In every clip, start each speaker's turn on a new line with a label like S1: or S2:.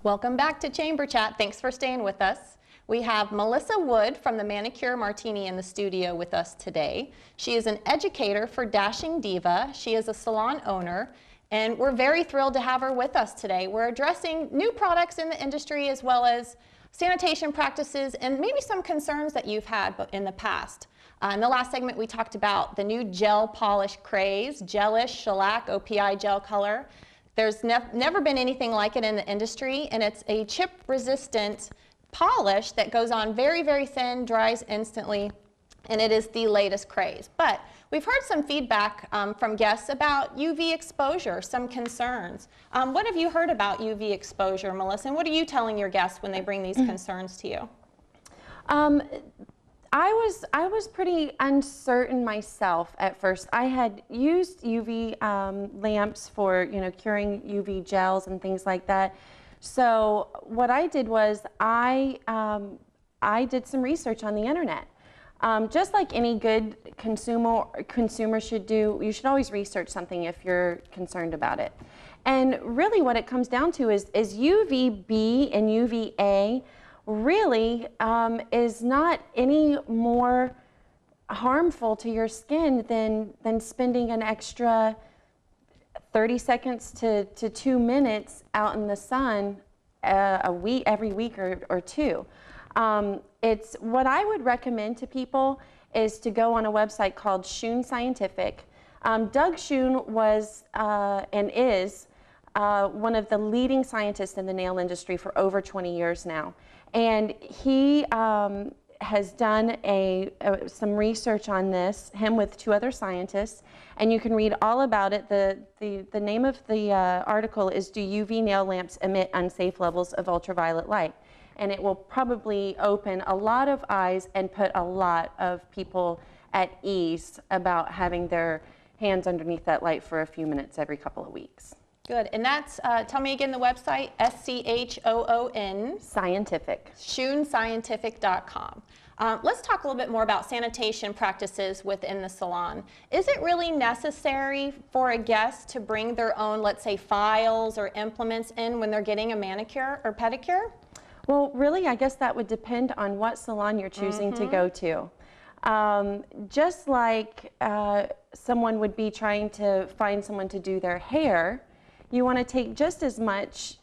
S1: Welcome back to Chamber Chat. Thanks for staying with us. We have Melissa Wood from the Manicure Martini in the studio with us today. She is an educator for Dashing Diva. She is a salon owner, and we're very thrilled to have her with us today. We're addressing new products in the industry as well as sanitation practices and maybe some concerns that you've had in the past. In the last segment, we talked about the new gel polish craze, gelish, shellac, OPI gel color. There's never been anything like it in the industry, and it's a chip-resistant polish that goes on very, very thin, dries instantly, and it is the latest craze. But we've heard some feedback from guests about UV exposure, some concerns. What have you heard about UV exposure, Melissa, and what are you telling your guests when they bring these concerns to you?
S2: I was pretty uncertain myself at first. I had used UV lamps for, curing UV gels and things like that. So what I did was I did some research on the internet. Just like any good consumer should do, you should always research something if you're concerned about it. And really what it comes down to is UVB and UVA really is not any more harmful to your skin than spending an extra 30 seconds to 2 minutes out in the sun every week or two. It's what I would recommend to people is to go on a website called Schoon Scientific. Doug Schoon was and is one of the leading scientists in the nail industry for over 20 years now. And he has done some research on this, him with 2 other scientists, and you can read all about it. The name of the article is "Do UV Nail Lamps Emit Unsafe Levels of Ultraviolet Light?" And it will probably open a lot of eyes and put a lot of people at ease about having their hands underneath that light for a few minutes every couple of weeks.
S1: Good, and that's, tell me again the website, SCHOON.
S2: Scientific.
S1: SchoonScientific.com. Let's talk a little bit more about sanitation practices within the salon. Is it really necessary for a guest to bring their own, let's say, files or implements in when they're getting a manicure or pedicure?
S2: Well, really, I guess that would depend on what salon you're choosing to go to. Just like someone would be trying to find someone to do their hair, you want to take just as much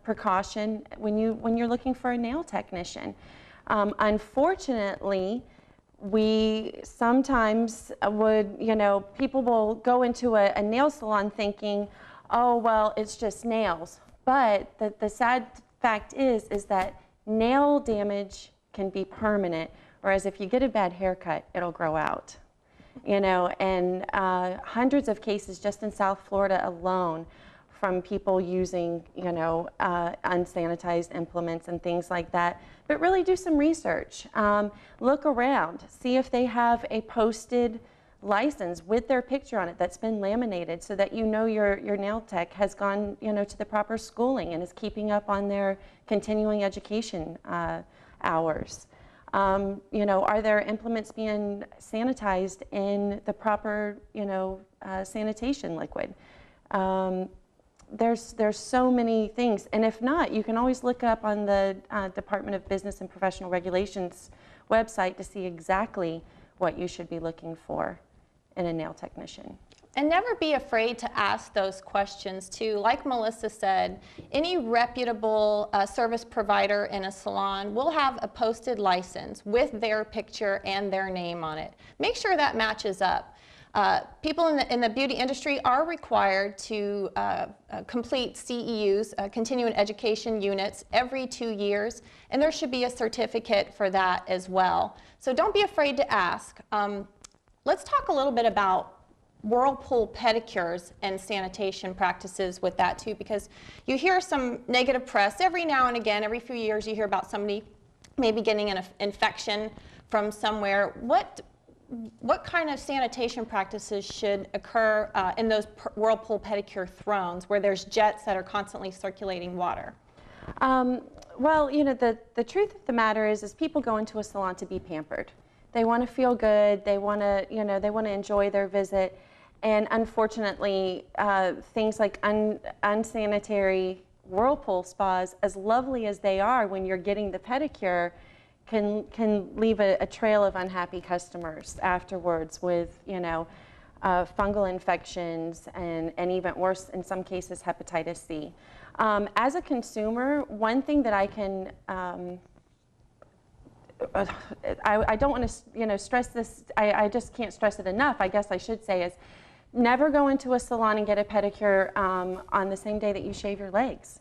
S2: precaution when you're looking for a nail technician. Unfortunately, we sometimes would, people will go into a nail salon thinking, oh, well, it's just nails. But the sad fact is that nail damage can be permanent, whereas if you get a bad haircut, it'll grow out. And hundreds of cases just in South Florida alone from people using, unsanitized implements and things like that. But really do some research. Look around, see if they have a posted license with their picture on it that's been laminated so that your nail tech has gone, to the proper schooling and is keeping up on their continuing education hours. Are their implements being sanitized in the proper, sanitation liquid? There's so many things, and if not, you can always look up on the Department of Business and Professional Regulations website to see exactly what you should be looking for in a nail technician.
S1: And never be afraid to ask those questions too. Like Melissa said, any reputable service provider in a salon will have a posted license with their picture and their name on it. Make sure that matches up. People in the beauty industry are required to complete CEUs, continuing education units, every 2 years, and there should be a certificate for that as well. So don't be afraid to ask. Let's talk a little bit about whirlpool pedicures and sanitation practices with that too, because you hear some negative press every now and again. Every few years you hear about somebody maybe getting an infection from somewhere. What kind of sanitation practices should occur in those whirlpool pedicure thrones where there's jets that are constantly circulating water?
S2: Well, the truth of the matter is people go into a salon to be pampered. They want to feel good. They want to, they want to enjoy their visit. And unfortunately, things like unsanitary whirlpool spas, as lovely as they are when you're getting the pedicure, can leave a trail of unhappy customers afterwards with, you know, fungal infections and even worse, in some cases, hepatitis C. As a consumer, one thing that I can, I don't want to, you know, stress this, I just can't stress it enough, I guess I should say, is never go into a salon and get a pedicure on the same day that you shave your legs.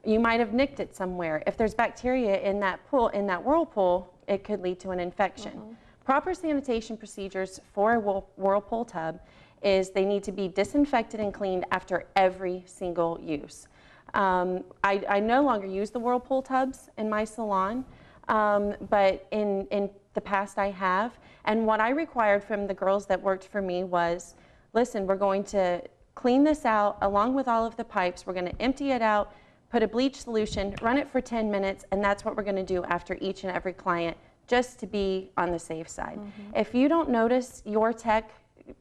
S2: You might have nicked it somewhere. If there's bacteria in that pool, in that whirlpool, it could lead to an infection. Proper sanitation procedures for a whirlpool tub is they need to be disinfected and cleaned after every single use. I no longer use the whirlpool tubs in my salon, but in the past I have. And what I required from the girls that worked for me was, listen, we're going to clean this out along with all of the pipes. We're going to empty it out, put a bleach solution, run it for 10 minutes, and that's what we're going to do after each and every client, just to be on the safe side. If you don't notice your tech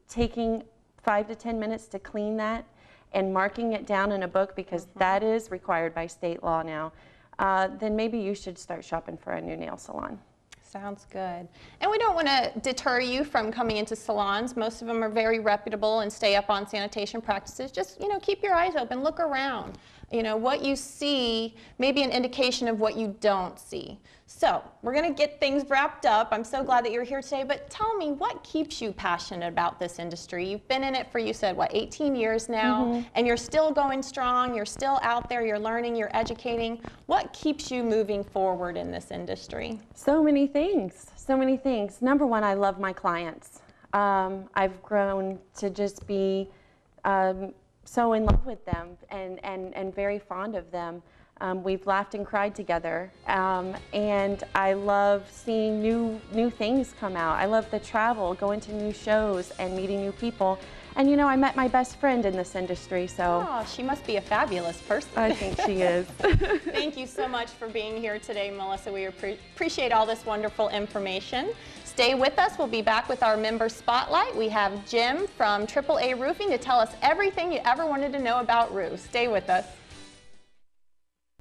S2: taking 5 to 10 minutes to clean that and marking it down in a book, because that is required by state law now, then maybe you should start shopping for a new nail salon.
S1: Sounds good. And we don't want to deter you from coming into salons. Most of them are very reputable and stay up on sanitation practices. Just, you know, keep your eyes open, look around. You know, what you see may be an indication of what you don't see. So we're going to get things wrapped up. I'm so glad that you're here today, but tell me, what keeps you passionate about this industry? You've been in it for, you said, what, 18 years now, and you're still going strong, you're still out there, you're learning, you're educating. What keeps you moving forward in this industry?
S2: So many things, so many things. Number one, I love my clients. I've grown to just be so in love with them and very fond of them. We've laughed and cried together, and I love seeing new things come out. I love the travel, going to new shows and meeting new people. And you know, I met my best friend in this industry, so.
S1: Oh, she must be a fabulous person.
S2: I think she is.
S1: Thank you so much for being here today, Melissa. We appreciate all this wonderful information. Stay with us. We'll be back with our member spotlight. We have Jim from AAA Roofing to tell us everything you ever wanted to know about roofs. Stay with us.